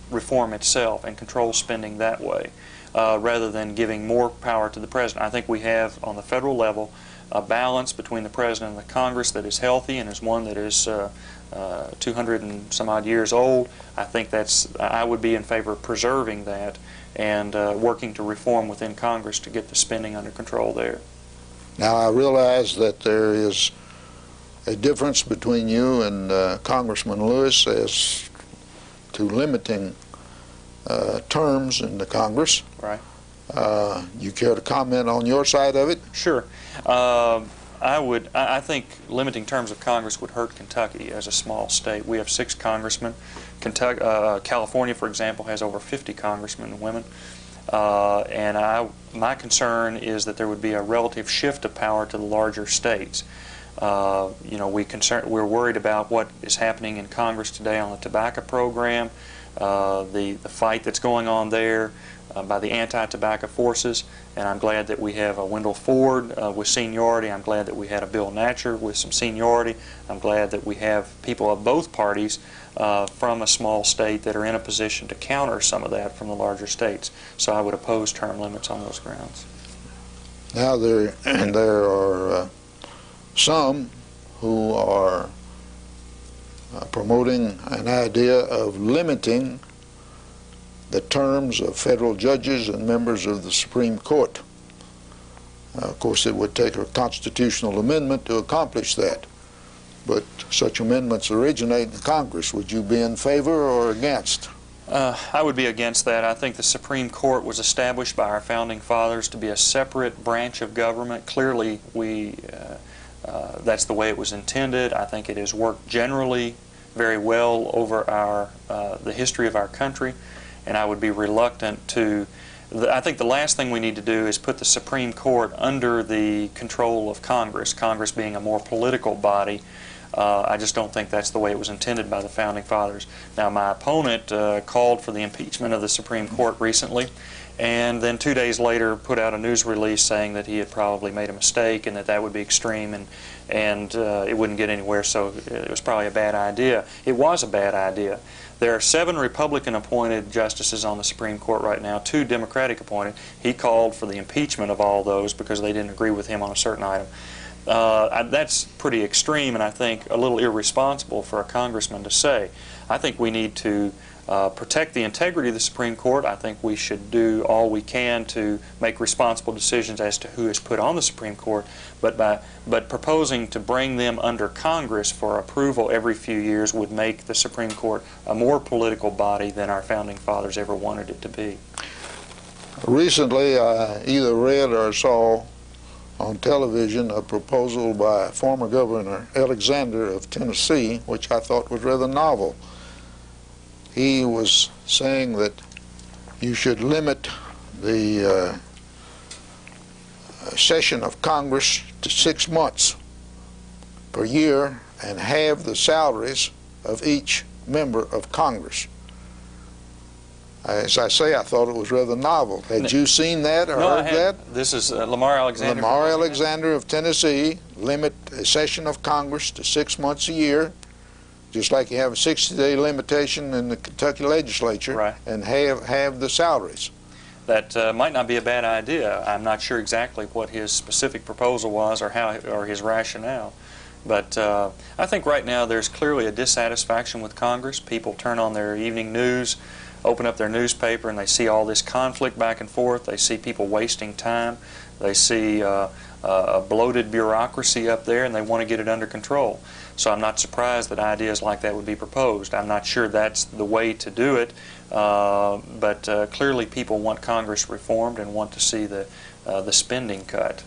reform itself and control spending that way, rather than giving more power to the president. I think we have, on the federal level, a balance between the president and the Congress that is healthy and is one that is 200 and some odd years old. I think I would be in favor of preserving that and working to reform within Congress to get the spending under control there. Now, I realize that there is a difference between you and Congressman Lewis as to limiting terms in the Congress. Right. You care to comment on your side of it? Sure. I think limiting terms of Congress would hurt Kentucky as a small state. We have 6 congressmen. California, for example, has over 50 congressmen and women. My concern is that there would be a relative shift of power to the larger states. We're worried about what is happening in Congress today on the tobacco program, the fight that's going on there by the anti-tobacco forces, and I'm glad that we have a Wendell Ford with seniority. I'm glad that we had a Bill Natcher with some seniority. I'm glad that we have people of both parties from a small state that are in a position to counter some of that from the larger states. So I would oppose term limits on those grounds. Now there are some who are promoting an idea of limiting the terms of federal judges and members of the Supreme Court. Of course, it would take a constitutional amendment to accomplish that, but such amendments originate in Congress. Would you be in favor or against? I would be against that. I think the Supreme Court was established by our founding fathers to be a separate branch of government. Clearly, that's the way it was intended. I think it has worked generally very well over the history of our country, and I would be reluctant to. I think the last thing we need to do is put the Supreme Court under the control of Congress, Congress being a more political body. I just don't think that's the way it was intended by the Founding Fathers. Now, my opponent called for the impeachment of the Supreme Court recently, and then 2 days later put out a news release saying that he had probably made a mistake and that would be extreme and it wouldn't get anywhere, so it was probably a bad idea. It was a bad idea. There are 7 Republican-appointed justices on the Supreme Court right now, 2 Democratic-appointed. He called for the impeachment of all those because they didn't agree with him on a certain item. That's pretty extreme and I think a little irresponsible for a congressman to say. I think we need to protect the integrity of the Supreme Court. I think we should do all we can to make responsible decisions as to who is put on the Supreme Court, but proposing to bring them under Congress for approval every few years would make the Supreme Court a more political body than our founding fathers ever wanted it to be. Recently, I either read or saw on television a proposal by former Governor Alexander of Tennessee, which I thought was rather novel. He was saying that you should limit the session of Congress to 6 months per year and halve the salaries of each member of Congress. As I say, I thought it was rather novel. Had you seen that or heard that? This is Lamar Alexander. Lamar Alexander of Tennessee, limit a session of Congress to 6 months a year, just like you have a 60-day limitation in the Kentucky legislature, right, and have the salaries. That might not be a bad idea. I'm not sure exactly what his specific proposal was or his rationale. But I think right now there's clearly a dissatisfaction with Congress. People turn on their evening news, open up their newspaper, and they see all this conflict back and forth. They see people wasting time. They see a bloated bureaucracy up there, and they want to get it under control. So I'm not surprised that ideas like that would be proposed. I'm not sure that's the way to do it, but clearly people want Congress reformed and want to see the spending cut.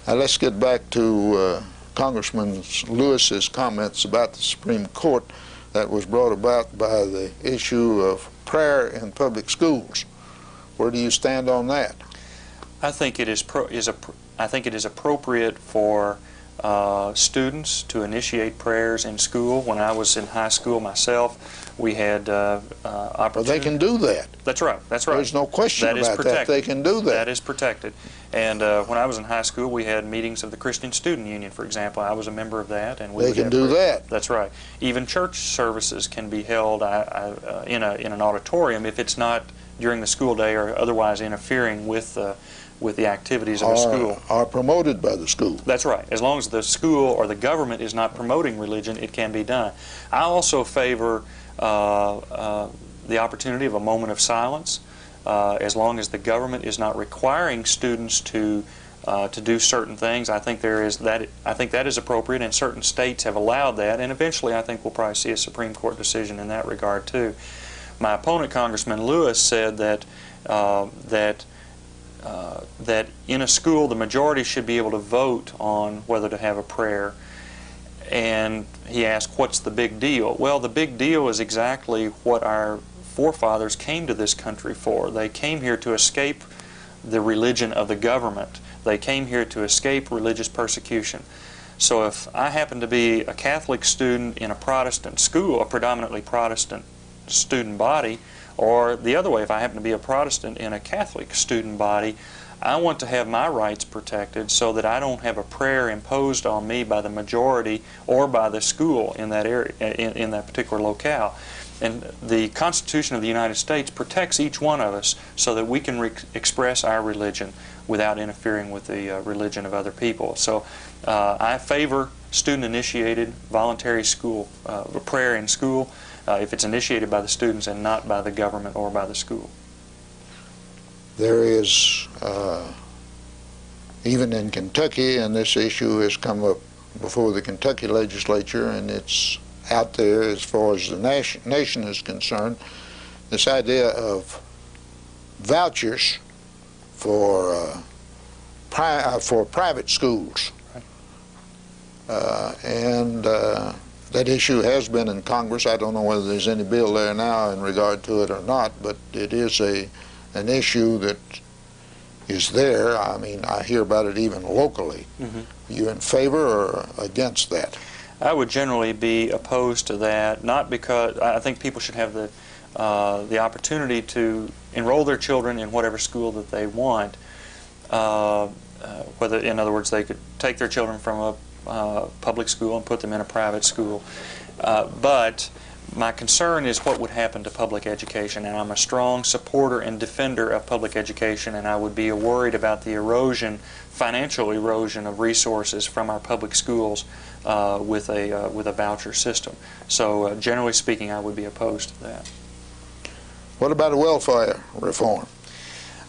Now let's get back to Congressman Lewis's comments about the Supreme Court that was brought about by the issue of prayer in public schools. Where do you stand on that? I think it is appropriate for students to initiate prayers in school. When I was in high school myself, we had opportunity. Well, they can do that. That's right. That's right. There's no question about that. They can do that. That is protected. And when I was in high school, we had meetings of the Christian Student Union, for example. I was a member of that, and they can do that. That's right. Even church services can be held in an auditorium if it's not during the school day or otherwise interfering with the activities of a school. Are promoted by the school. That's right. As long as the school or the government is not promoting religion, it can be done. I also favor the opportunity of a moment of silence, as long as the government is not requiring students to do certain things. I think that is appropriate, and certain states have allowed that. And eventually, I think we'll probably see a Supreme Court decision in that regard too. My opponent, Congressman Lewis, said that that in a school the majority should be able to vote on whether to have a prayer. And he asked, what's the big deal? Well, the big deal is exactly what our forefathers came to this country for. They came here to escape the religion of the government. They came here to escape religious persecution. So if I happen to be a Catholic student in a Protestant school, a predominantly Protestant student body, or the other way, if I happen to be a Protestant in a Catholic student body, I want to have my rights protected so that I don't have a prayer imposed on me by the majority or by the school in that area, in that particular locale. And the Constitution of the United States protects each one of us so that we can express our religion without interfering with the religion of other people. So I favor student-initiated voluntary school prayer in school if it's initiated by the students and not by the government or by the school. There is, even in Kentucky, and this issue has come up before the Kentucky legislature, and it's out there as far as the nation is concerned, this idea of vouchers for private schools. And that issue has been in Congress. I don't know whether there's any bill there now in regard to it or not, but it is an issue that is there. I mean, I hear about it even locally. Mm-hmm. Are you in favor or against that? I would generally be opposed to that, not because I think people should have the opportunity to enroll their children in whatever school that they want. Whether, in other words, they could take their children from a public school and put them in a private school. But my concern is what would happen to public education, and I'm a strong supporter and defender of public education, and I would be worried about the erosion, financial erosion of resources from our public schools with a voucher system. So generally speaking, I would be opposed to that. What about welfare reform?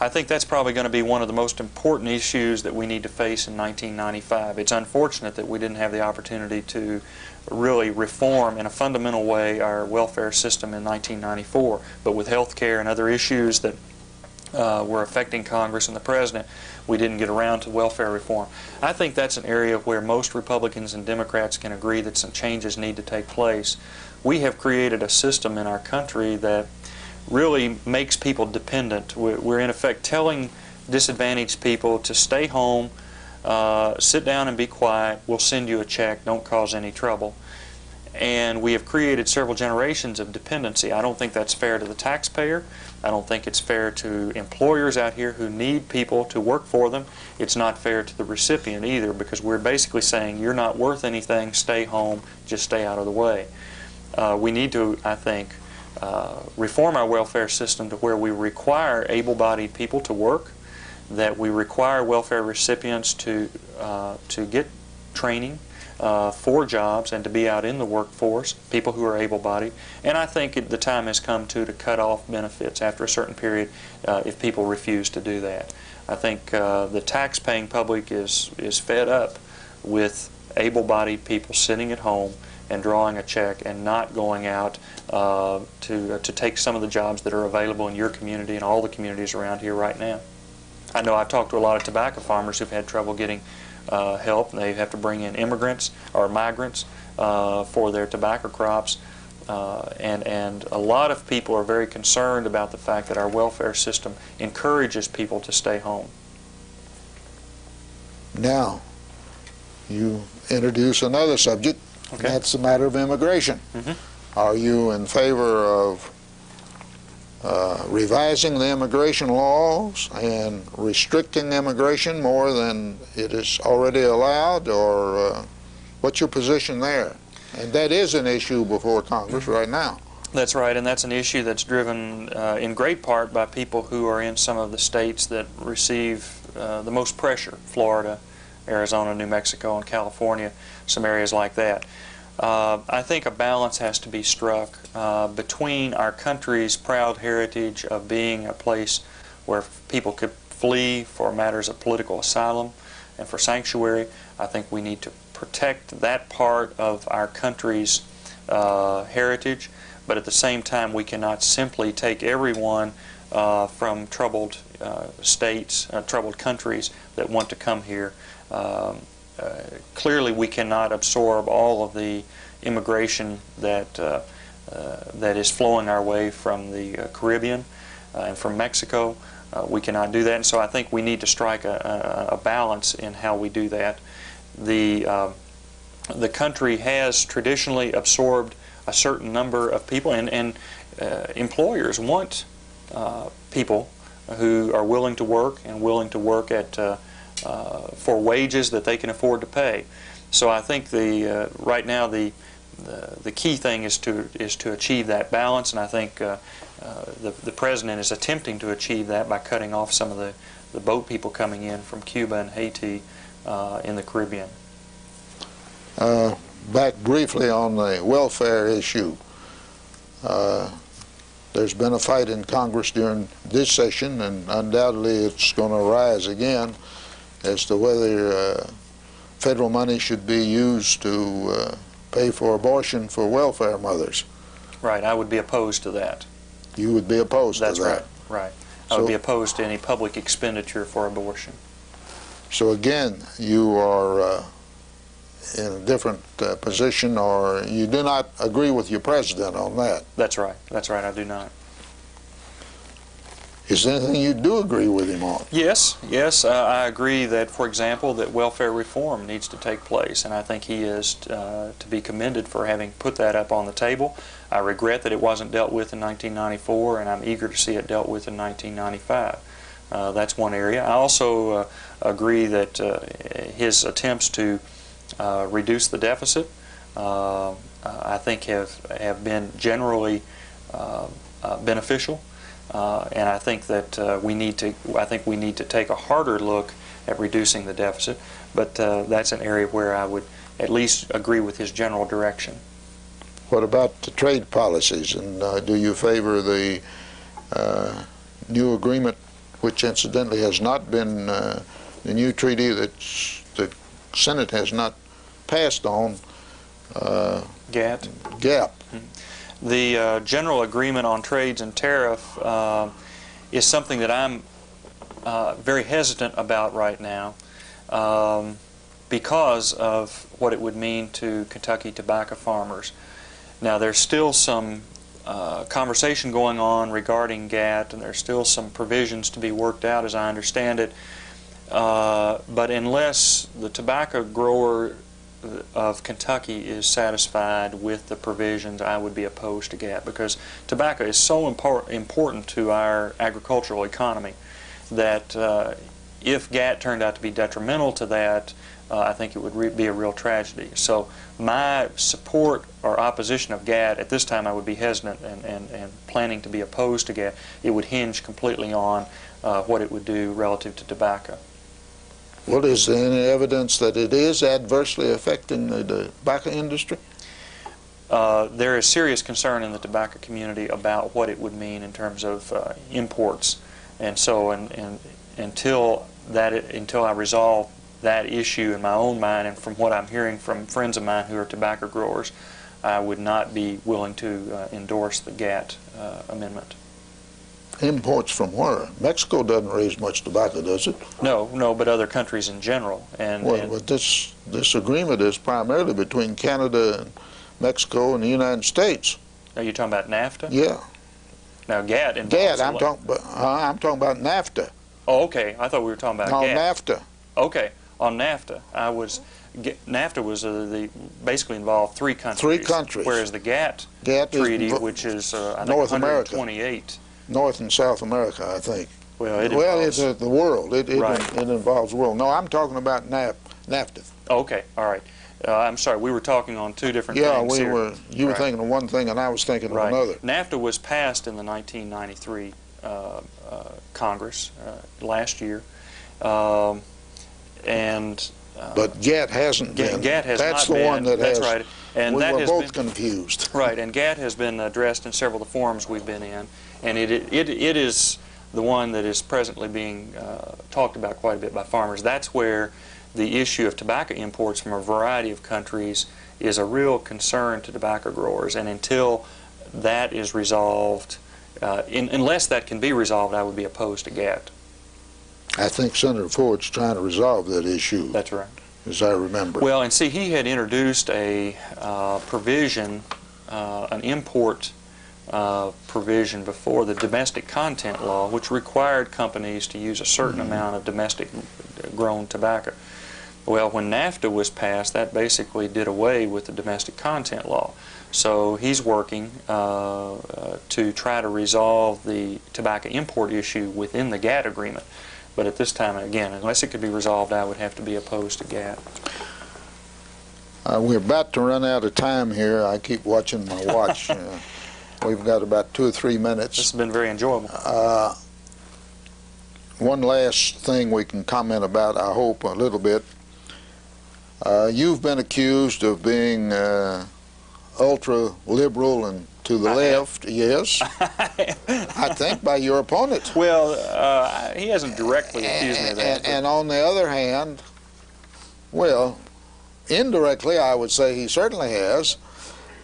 I think that's probably going to be one of the most important issues that we need to face in 1995. It's unfortunate that we didn't have the opportunity to really reform in a fundamental way our welfare system in 1994, but with health care and other issues that were affecting Congress and the President, we didn't get around to welfare reform. I think that's an area where most Republicans and Democrats can agree that some changes need to take place. We have created a system in our country that really makes people dependent. We're in effect telling disadvantaged people to stay home, sit down and be quiet, we'll send you a check, don't cause any trouble. And we have created several generations of dependency. I don't think that's fair to the taxpayer. I don't think it's fair to employers out here who need people to work for them. It's not fair to the recipient either, because we're basically saying you're not worth anything, stay home, just stay out of the way. We need to, I think, reform our welfare system to where we require able-bodied people to work, that we require welfare recipients to get training for jobs and to be out in the workforce, people who are able-bodied. And I think the time has come to cut off benefits after a certain period if people refuse to do that. I think the tax-paying public is fed up with able-bodied people sitting at home and drawing a check and not going out to take some of the jobs that are available in your community and all the communities around here right now. I know I've talked to a lot of tobacco farmers who've had trouble getting help. They have to bring in immigrants or migrants for their tobacco crops, and a lot of people are very concerned about the fact that our welfare system encourages people to stay home. Now, you introduce another subject, and that's the matter of immigration. Are you in favor of revising the immigration laws and restricting immigration more than it is already allowed, or what's your position there? And that is an issue before Congress right now. That's right, and that's an issue that's driven in great part by people who are in some of the states that receive the most pressure: Florida, Arizona, New Mexico, and California, some areas like that. I think a balance has to be struck between our country's proud heritage of being a place where people could flee for matters of political asylum and for sanctuary. I think we need to protect that part of our country's heritage, but at the same time we cannot simply take everyone from troubled states, troubled countries that want to come here. Clearly we cannot absorb all of the immigration that is flowing our way from the Caribbean and from Mexico. We cannot do that, and so I think we need to strike a balance in how we do that. The country has traditionally absorbed a certain number of people, and employers want people who are willing to work and willing to work at for wages that they can afford to pay. So I think right now the key thing is to achieve that balance, and I think the President is attempting to achieve that by cutting off some of the boat people coming in from Cuba and Haiti in the Caribbean. Back briefly on the welfare issue. There's been a fight in Congress during this session, and undoubtedly it's going to arise again, as to whether federal money should be used to pay for abortion for welfare mothers. Right, I would be opposed to that. You would be opposed to that? That's right, right. I would be opposed to any public expenditure for abortion. So again, you are in a different position, or you do not agree with your president on that? That's right, I do not. Is there anything you do agree with him on? Yes, I agree that, for example, that welfare reform needs to take place, and I think he is to be commended for having put that up on the table. I regret that it wasn't dealt with in 1994, and I'm eager to see it dealt with in 1995. That's one area. I also agree that his attempts to reduce the deficit, I think have been generally beneficial. And I think that we need to take a harder look at reducing the deficit, but that's an area where I would at least agree with his general direction. What about the trade policies, and do you favor the new agreement, which incidentally has not been, the new treaty that the Senate has not passed on. GATT? GAP. The General Agreement on Trades and Tariff is something that I'm very hesitant about right now because of what it would mean to Kentucky tobacco farmers. Now, there's still some conversation going on regarding GATT, and there's still some provisions to be worked out as I understand it, but unless the tobacco grower of Kentucky is satisfied with the provisions, I would be opposed to GATT, because tobacco is so important to our agricultural economy that if GATT turned out to be detrimental to that, I think it would be a real tragedy. So my support or opposition of GATT, at this time I would be hesitant and planning to be opposed to GATT. It would hinge completely on what it would do relative to tobacco. Well, is there any evidence that it is adversely affecting the tobacco industry? There is serious concern in the tobacco community about what it would mean in terms of imports, and so until I resolve that issue in my own mind, and from what I'm hearing from friends of mine who are tobacco growers, I would not be willing to endorse the GATT amendment. Imports from where? Mexico doesn't raise much tobacco, does it? No, but other countries in general. But this agreement is primarily between Canada and Mexico and the United States. Are you talking about NAFTA? Yeah. Now GATT involves... I'm talking about NAFTA. Oh, okay. I thought we were talking about GATT. NAFTA. Okay. On NAFTA, NAFTA was basically involved three countries. Three countries. Whereas the GATT treaty, which is I think North 128. America. North and South America, I think. Well, it's the world. It right. involves the world. No, I'm talking about NAFTA. Okay, all right. I'm sorry, we were talking on two different things here. Yeah, you were thinking of one thing and I was thinking of another. NAFTA was passed in the 1993 Congress last year. But GATT hasn't been. GATT has That's not the been. one that That's has. right. And we that were both confused. Right, and GATT has been addressed in several of the forums we've been in, and it is the one that is presently being talked about quite a bit by farmers. That's where the issue of tobacco imports from a variety of countries is a real concern to tobacco growers, and until that is resolved, unless that can be resolved, I would be opposed to GATT. I think Senator Ford's trying to resolve that issue. That's right. As I remember. Well, and see, he had introduced a provision, an import provision before the domestic content law, which required companies to use a certain amount of domestic grown tobacco. Well, when NAFTA was passed, that basically did away with the domestic content law. So he's working to try to resolve the tobacco import issue within the GATT agreement. But at this time, again, unless it could be resolved, I would have to be opposed to GATT. We're about to run out of time here. I keep watching my watch. We've got about 2 or 3 minutes. This has been very enjoyable. One last thing we can comment about, I hope, a little bit. You've been accused of being ultra-liberal and to the left, yes. I think by your opponent. Well, he hasn't directly accused me of that. And on the other hand, well, indirectly I would say he certainly has.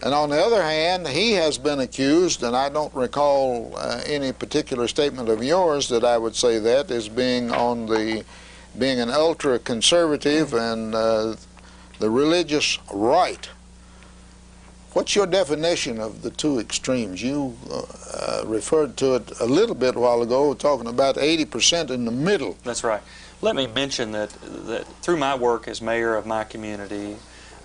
And on the other hand, he has been accused, and I don't recall any particular statement of yours that I would say that, as being an ultra-conservative and the religious right. What's your definition of the two extremes? You referred to it a little bit a while ago, talking about 80% in the middle. That's right. Let me mention that through my work as mayor of my community,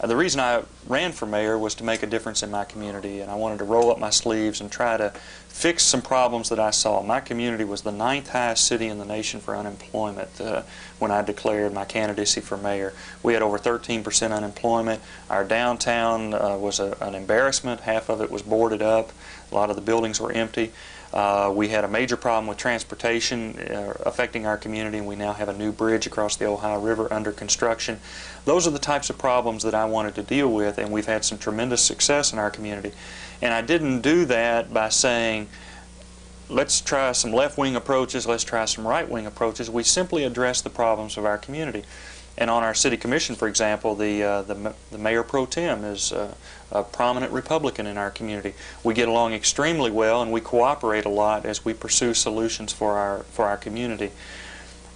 the reason I ran for mayor was to make a difference in my community, and I wanted to roll up my sleeves and try to fix some problems that I saw. My community was the 9th highest city in the nation for unemployment when I declared my candidacy for mayor. We had over 13% unemployment. Our downtown was an embarrassment. Half of it was boarded up. A lot of the buildings were empty. We had a major problem with transportation affecting our community, and we now have a new bridge across the Ohio River under construction. Those are the types of problems that I wanted to deal with, and we've had some tremendous success in our community. And I didn't do that by saying, let's try some left-wing approaches, let's try some right-wing approaches. We simply address the problems of our community. And on our city commission, for example, the mayor pro tem is a prominent Republican in our community. We get along extremely well, and we cooperate a lot as we pursue solutions for our community.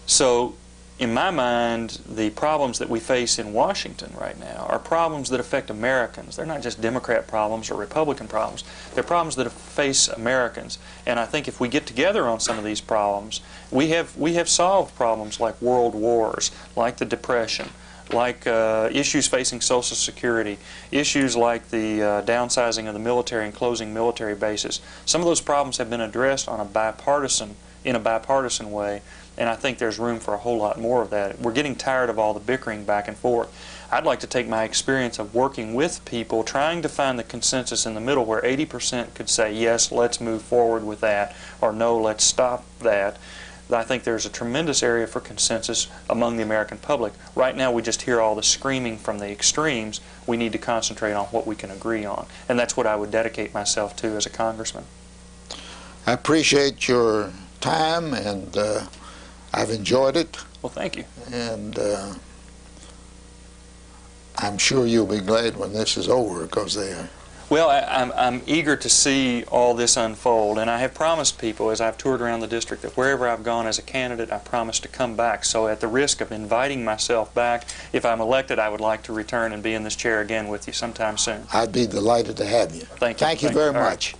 So, in my mind, the problems that we face in Washington right now are problems that affect Americans. They're not just Democrat problems or Republican problems. They're problems that face Americans. And I think if we get together on some of these problems, we have solved problems like world wars, like the Depression, like issues facing Social Security, issues like the downsizing of the military and closing military bases. Some of those problems have been addressed in a bipartisan way. And I think there's room for a whole lot more of that. We're getting tired of all the bickering back and forth. I'd like to take my experience of working with people, trying to find the consensus in the middle where 80% could say, yes, let's move forward with that, or no, let's stop that. I think there's a tremendous area for consensus among the American public. Right now we just hear all the screaming from the extremes. We need to concentrate on what we can agree on. And that's what I would dedicate myself to as a congressman. I appreciate your time, and I've enjoyed it. Well, thank you. And I'm sure you'll be glad when this is over, because they are. Well, I'm eager to see all this unfold, and I have promised people as I've toured around the district that wherever I've gone as a candidate, I promise to come back. So at the risk of inviting myself back, if I'm elected, I would like to return and be in this chair again with you sometime soon. I'd be delighted to have you. Thank you. Thank you very All right. much.